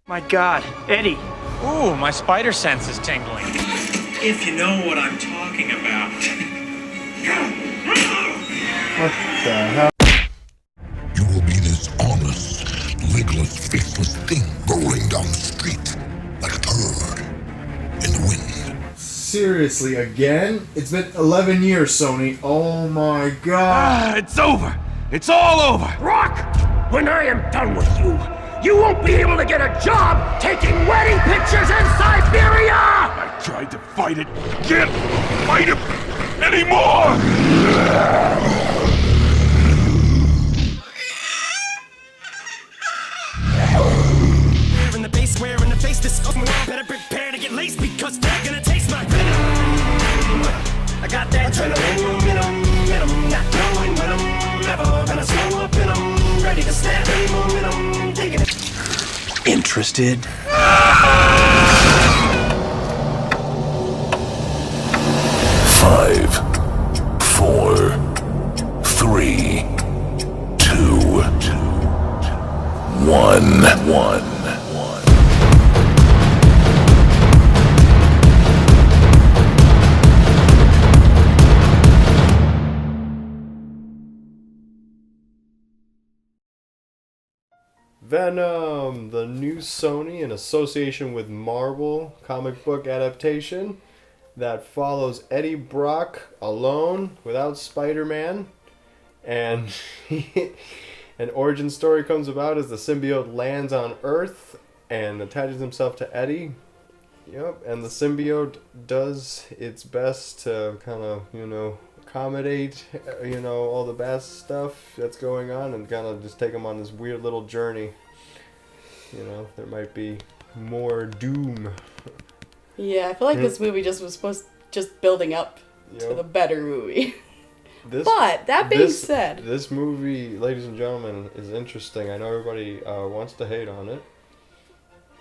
My God, Eddie. Ooh, my spider sense is tingling. If you know what I'm talking about. What the hell? You will be this honest, legless, faceless thing rolling down the street like a turd in the wind. Seriously, again? It's been 11 years, Sony. Oh my god. It's over. It's all over. Rock! When I am done with you, you won't be able to get a job taking wedding pictures in Siberia! I tried to fight it. Can't fight it anymore! In the base, square in the face, this better prepare to get laced because they're gonna taste my venom. I got that adrenaline, venom, not knowing when I'm never gonna slow up and I'm ready to snap any momentum, taking it. Interested? 5, 4, 3, 2, 1. Venom, the new Sony in association with Marvel comic book adaptation that follows Eddie Brock alone without Spider-Man, and an origin story comes about as the symbiote lands on Earth and attaches himself to Eddie. Yep, and the symbiote does its best to kind of, accommodate, all the bad stuff that's going on and kind of just take him on this weird little journey. There might be more doom. Yeah, I feel like this movie was just building up to the better movie. But that being said, this movie, ladies and gentlemen, is interesting. I know everybody wants to hate on it.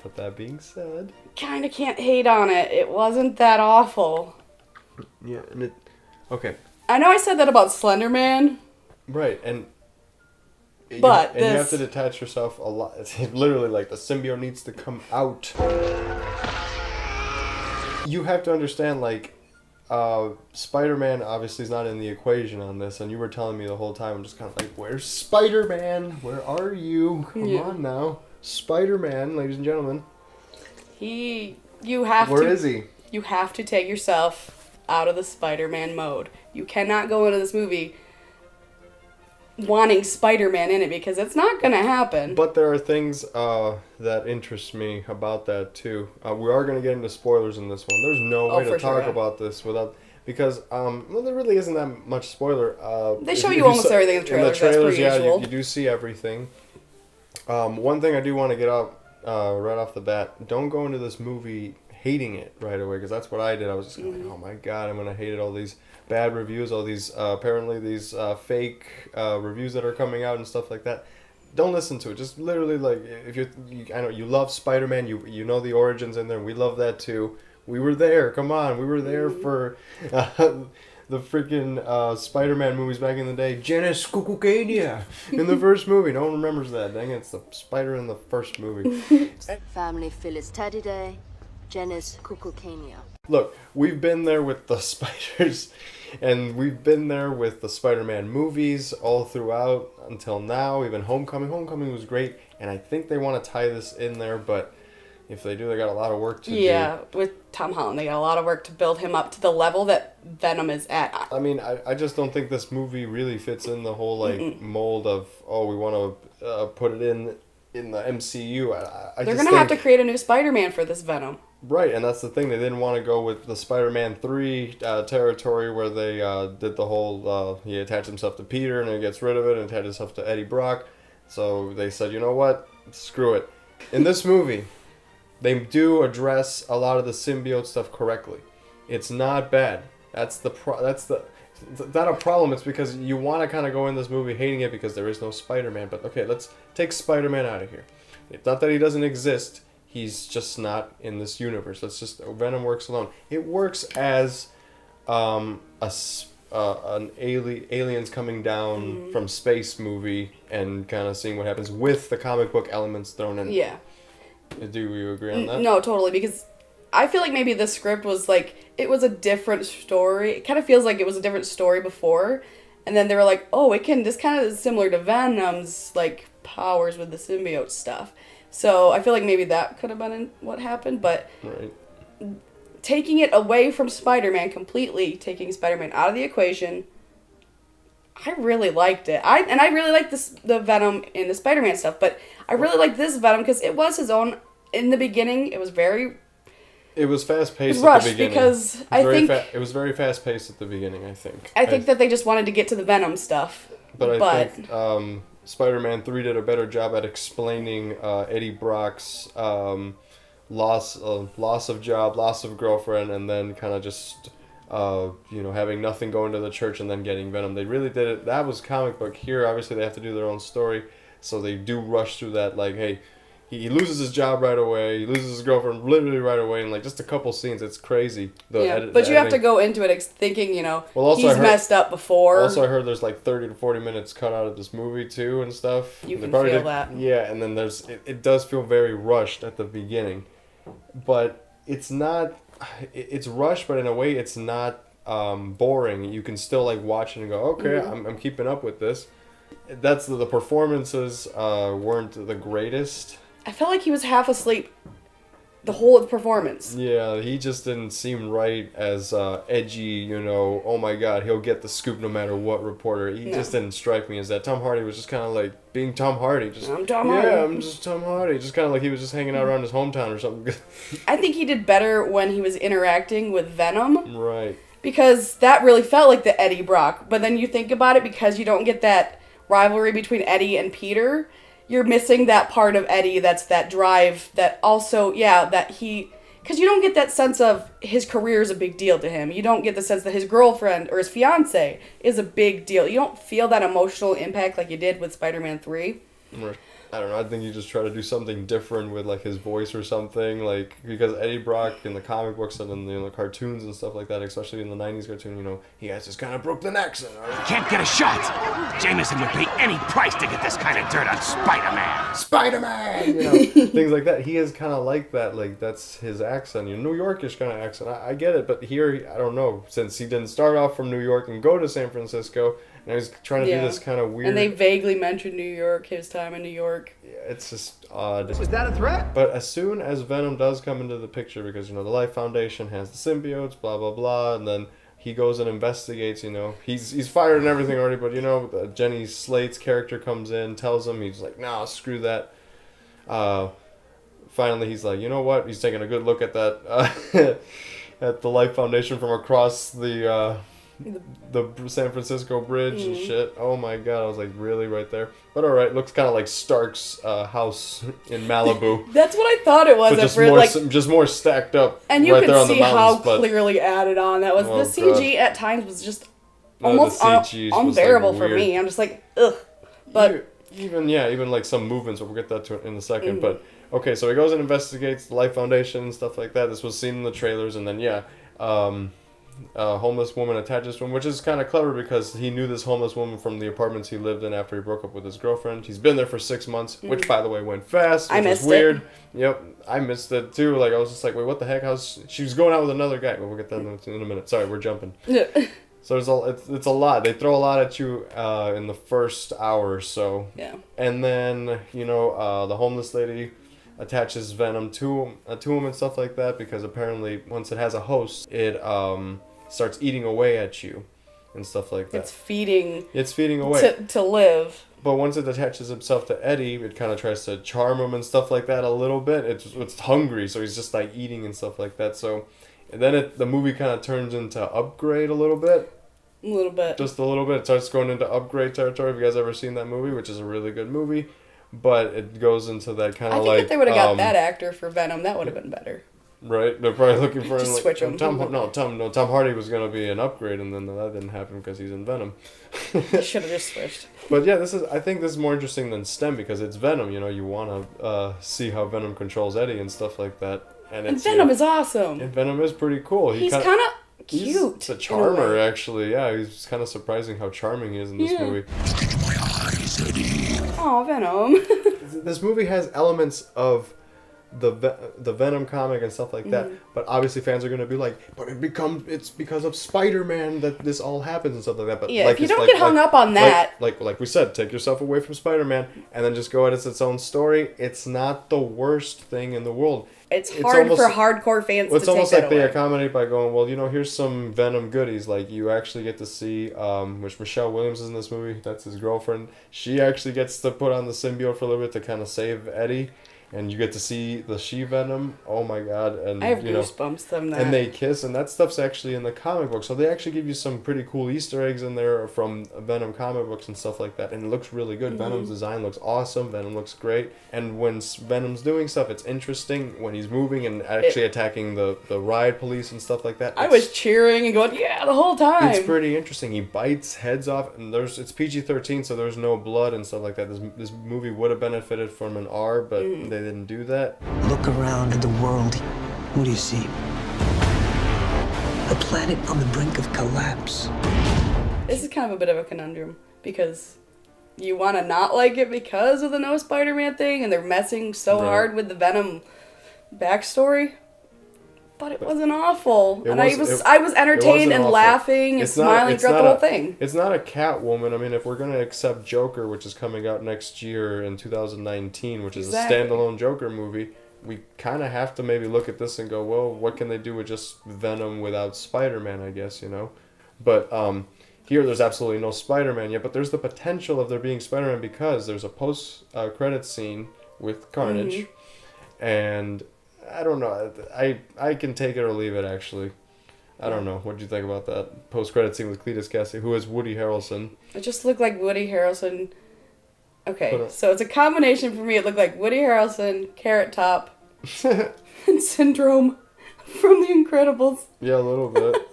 But that being said, kind of can't hate on it. It wasn't that awful. Yeah, and okay. I know I said that about Slender Man. Right, and you have to detach yourself a lot. It's literally like the symbiote needs to come out. You have to understand, Spider-Man obviously is not in the equation on this, and you were telling me the whole time, I'm just kind of like, where's Spider-Man? Where are you? Come on now. Spider-Man, ladies and gentlemen. Where is he? You have to take yourself out of the Spider-Man mode. You cannot go into this movie wanting Spider-Man in it because it's not going to happen. But there are things that interest me about that too. We are going to get into spoilers in this one. There's no way to talk about this without... Because, there really isn't that much spoiler. They show you almost everything in the trailers. In the trailers, that's yeah, you do see everything. One thing I do want to get out right off the bat, don't go into this movie hating it right away, because that's what I did. I was just like, oh my god, I'm going to hate it. All these bad reviews, all these, apparently these fake reviews that are coming out and stuff like that. Don't listen to it. Just literally, if I know you love Spider-Man, you know the origins in there, and we love that too. We were there. Come on. We were there for the freaking Spider-Man movies back in the day. Janus Cucukania in the first movie. No one remembers that. Dang it, it's the spider in the first movie. Family Phyllis Teddy Day, Janus Cucukania. Look, we've been there with the spiders, and we've been there with the Spider-Man movies all throughout until now. Even Homecoming. Homecoming was great, and I think they want to tie this in there, but if they do, they got a lot of work to do. Yeah, with Tom Holland, they got a lot of work to build him up to the level that Venom is at. I mean, I just don't think this movie really fits in the whole, mold of, we want to put it in the MCU. They're going to have to create a new Spider-Man for this Venom. Right, and that's the thing. They didn't want to go with the Spider-Man 3 territory where they did the whole, he attached himself to Peter and then gets rid of it and attached himself to Eddie Brock. So they said, you know what? Screw it. In this movie, they do address a lot of the symbiote stuff correctly. It's not bad. It's not a problem. It's because you want to kind of go in this movie hating it because there is no Spider-Man. But okay, let's take Spider-Man out of here. It's not that he doesn't exist. He's just not in this universe. Venom works alone. It works as an aliens coming down from space movie and kind of seeing what happens with the comic book elements thrown in. Yeah. Do you agree on that? No, totally, because I feel like maybe the script was like, it was a different story. It kind of feels like it was a different story before, and then they were like, oh, this kind of is similar to Venom's, like, powers with the symbiote stuff. So I feel like maybe that could have been what happened, but right. Taking it away from Spider-Man completely, taking Spider-Man out of the equation, I really liked it. I really liked the Venom in the Spider-Man stuff, but I really liked this Venom because it was his own. In the beginning, it was fast paced at the beginning. Because it was very fast paced at the beginning. I think that they just wanted to get to the Venom stuff. But I think Spider-Man 3 did a better job at explaining Eddie Brock's loss of job, loss of girlfriend, and then kind of just having nothing going to the church and then getting Venom. They really did it. That was comic book. Here, obviously, they have to do their own story, so they do rush through that. Like, hey, he loses his job right away. He loses his girlfriend literally right away in like just a couple scenes. It's crazy. But you have to go into it thinking, he's messed up before. Also, I heard there's like 30 to 40 minutes cut out of this movie too and stuff. You can feel that. Yeah, and then it does feel very rushed at the beginning, but it's not. It's rushed, but in a way, it's not boring. You can still like watch it and go, okay, I'm keeping up with this. That's the performances weren't the greatest. I felt like he was half asleep the whole performance. Yeah, he just didn't seem right as edgy, oh my god, he'll get the scoop no matter what reporter. He just didn't strike me as that. Tom Hardy was just kind of like being Tom Hardy. I'm Tom Hardy. Yeah, I'm just Tom Hardy. Just kind of like he was just hanging out around his hometown or something. I think he did better when he was interacting with Venom. Right. Because that really felt like the Eddie Brock. But then you think about it, because you don't get that rivalry between Eddie and Peter, you're missing that part of Eddie that's that drive that also, because you don't get that sense of his career is a big deal to him. You don't get the sense that his girlfriend or his fiance is a big deal. You don't feel that emotional impact like you did with Spider-Man 3. I don't know, I think you just try to do something different with like his voice or something, like, because Eddie Brock in the comic books and in the cartoons and stuff like that, especially in the 90s cartoon, he has this kind of Brooklyn accent. Can't get a shot. Jameson would pay any price to get this kind of dirt on Spider-Man. Spider-Man! Things like that. He is kind of like that, like that's his accent, New Yorkish kind of accent. I get it, but here, I don't know, since he didn't start off from New York and go to San Francisco, and he's trying to do this kind of weird... And they vaguely mentioned New York, his time in New York. Yeah, it's just odd. Was that a threat? But as soon as Venom does come into the picture, because, the Life Foundation has the symbiotes, blah, blah, blah, and then he goes and investigates, He's fired and everything already, but, Jenny Slate's character comes in, tells him, he's like, nah, screw that. Finally, he's like, you know what? He's taking a good look at that, at the Life Foundation from across the San Francisco bridge and shit. Oh my god, I was like, really, right there? But alright, looks kind of like Stark's house in Malibu. That's what I thought it was. Just more stacked up. And you right could see how clearly added on that was. The CG at times was just almost unbearable for me. I'm just like, ugh. But even like some movements, we'll get that to in a second. But okay, so he goes and investigates the Life Foundation and stuff like that. This was seen in the trailers, and then a homeless woman attaches to him, which is kind of clever because he knew this homeless woman from the apartments he lived in after he broke up with his girlfriend. He's been there for 6 months, which, by the way, went fast, which was weird. Yep, I missed it too. Like, I was just like, wait, what the heck? She was going out with another guy. Well, we'll get that in a minute. Sorry, we're jumping. So it's a lot. They throw a lot at you in the first hour or so. Yeah. And then, the homeless lady attaches Venom to him and stuff like that, because apparently once it has a host, it starts eating away at you and stuff like that. It's feeding away to live. But once it attaches itself to Eddie, it kind of tries to charm him and stuff like that a little bit. It's hungry, so he's just like eating and stuff like that. So and then the movie kind of turns into Upgrade a little bit. Just a little bit. It starts going into Upgrade territory. Have you guys ever seen that movie? Which is a really good movie. But it goes into that kind of like... I think if they would have got that actor for Venom, that would have been better. Right? They're probably looking for him. Just switch him. Tom Hardy was going to be an Upgrade, and then that didn't happen because he's in Venom. Should have just switched. But yeah, I think this is more interesting than STEM because it's Venom. You want to see how Venom controls Eddie and stuff like that. And Venom is awesome. And Venom is pretty cool. He's kind of cute. He's a charmer, actually. Yeah, he's kind of surprising how charming he is in this movie. Look into my eyes, Eddie. Aw, Venom. This movie has elements of the Venom comic and stuff like that. But obviously fans are going to be like, but it's because of Spider-Man that this all happens and stuff like that. But Yeah, like, if you don't get hung up on that. Like we said, take yourself away from Spider-Man and then just go at it as its own story. It's not the worst thing in the world. It's hard for hardcore fans to take that away. It's almost like they accommodate by going, well, here's some Venom goodies. Like, you actually get to see, which Michelle Williams is in this movie. That's his girlfriend. She actually gets to put on the symbiote for a little bit to kind of save Eddie. And you get to see the She-Venom. Oh my god. And I have goosebumps from that. And they kiss, and that stuff's actually in the comic book. So they actually give you some pretty cool Easter eggs in there from Venom comic books and stuff like that. And it looks really good. Venom's design looks awesome. Venom looks great. And when Venom's doing stuff, it's interesting. When he's moving and actually attacking the riot police and stuff like that. I was cheering and going, yeah, the whole time. It's pretty interesting. He bites heads off, and it's PG-13, so there's no blood and stuff like that. This movie would have benefited from an R, but they didn't do that. Look around at the world. What do you see? A planet on the brink of collapse. This is kind of a bit of a conundrum because you want to not like it because of the no Spider-Man thing, and they're messing so hard with the Venom backstory. But it wasn't awful, I was entertained and laughing and smiling throughout the whole thing. It's not a Catwoman. I mean, if we're gonna accept Joker, which is coming out next year in 2019, which is a standalone Joker movie, we kind of have to maybe look at this and go, well, what can they do with just Venom without Spider-Man? I guess But here, there's absolutely no Spider-Man yet, but there's the potential of there being Spider-Man because there's a post-credit scene with Carnage, and I don't know. I can take it or leave it, actually. I don't know. What do you think about that post-credit scene with Cletus Kasady, who is Woody Harrelson? It just looked like Woody Harrelson. Okay, so it's a combination for me. It looked like Woody Harrelson, Carrot Top, and Syndrome from The Incredibles. Yeah, a little bit.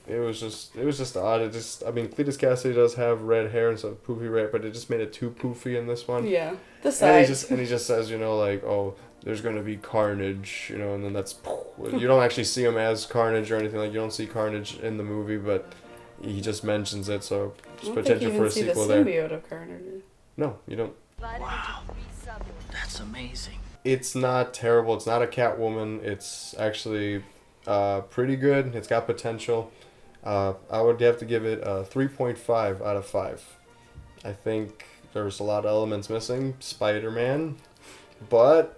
It was just odd. Cletus Kasady does have red hair and stuff, poofy red, but it just made it too poofy in this one. Yeah, the sides. And he just says, oh, there's going to be Carnage, and then that's... You don't actually see him as Carnage or anything. Like, you don't see Carnage in the movie, but he just mentions it, so there's potential for a sequel there. I don't think you even see the symbiote of Carnage. No, you don't. Wow. That's amazing. It's not terrible. It's not a Catwoman. It's actually pretty good. It's got potential. I would have to give it a 3.5 out of 5. I think there's a lot of elements missing. Spider-Man. But...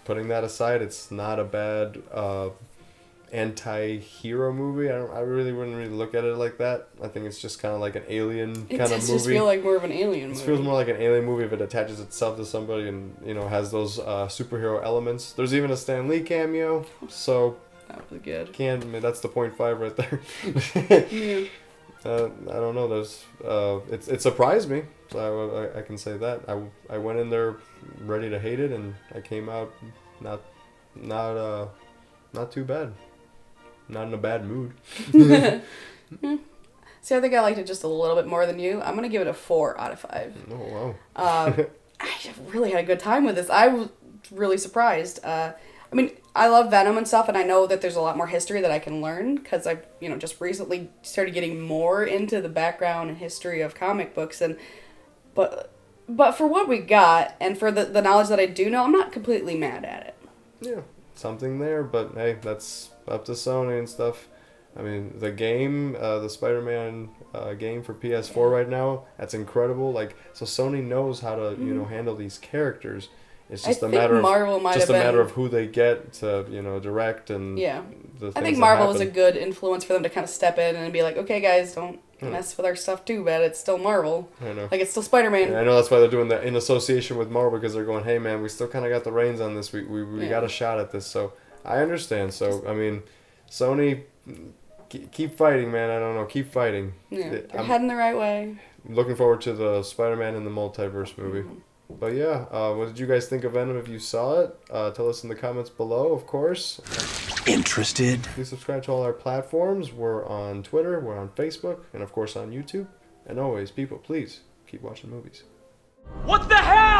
putting that aside, it's not a bad anti-hero movie. I really wouldn't really look at it like that. I think it's just kind of like an alien kind of movie. It just feel like more of an alien movie. It feels more like an alien movie if it attaches itself to somebody and has those superhero elements. There's even a Stan Lee cameo, so that was good. That's the 0.5 right there. Yeah. I don't know. There's it surprised me. So I can say that I went in there ready to hate it, and I came out not too bad. Not in a bad mood. See, I think I liked it just a little bit more than you. I'm gonna give it a 4 out of 5. Oh wow. I really had a good time with this. I was really surprised. I mean, I love Venom and stuff, and I know that there's a lot more history that I can learn because I've, just recently started getting more into the background and history of comic books, but for what we got and for the knowledge that I do know, I'm not completely mad at it. Yeah, something there, but hey, that's up to Sony and stuff. I mean, the game, the Spider-Man game for PS4 right now, that's incredible. Like, so Sony knows how to, handle these characters. It's just a matter of who they get to, direct and yeah. The things I think Marvel that was a good influence for them to kind of step in and be like, okay, guys, don't mess with our stuff too bad. It's still Marvel. I know. Like, it's still Spider-Man. Yeah, I know that's why they're doing that in association with Marvel, because they're going, hey, man, we still kind of got the reins on this. We got a shot at this. So I understand. So, I mean, Sony, keep fighting, man. I don't know. Keep fighting. Yeah, they're heading the right way. Looking forward to the Spider-Man in the Multiverse movie. Mm-hmm. But yeah, what did you guys think of Venom if you saw it? Tell us in the comments below, of course. Interested? Please subscribe to all our platforms. We're on Twitter, we're on Facebook, and of course on YouTube. And always, people, please keep watching movies. What the hell?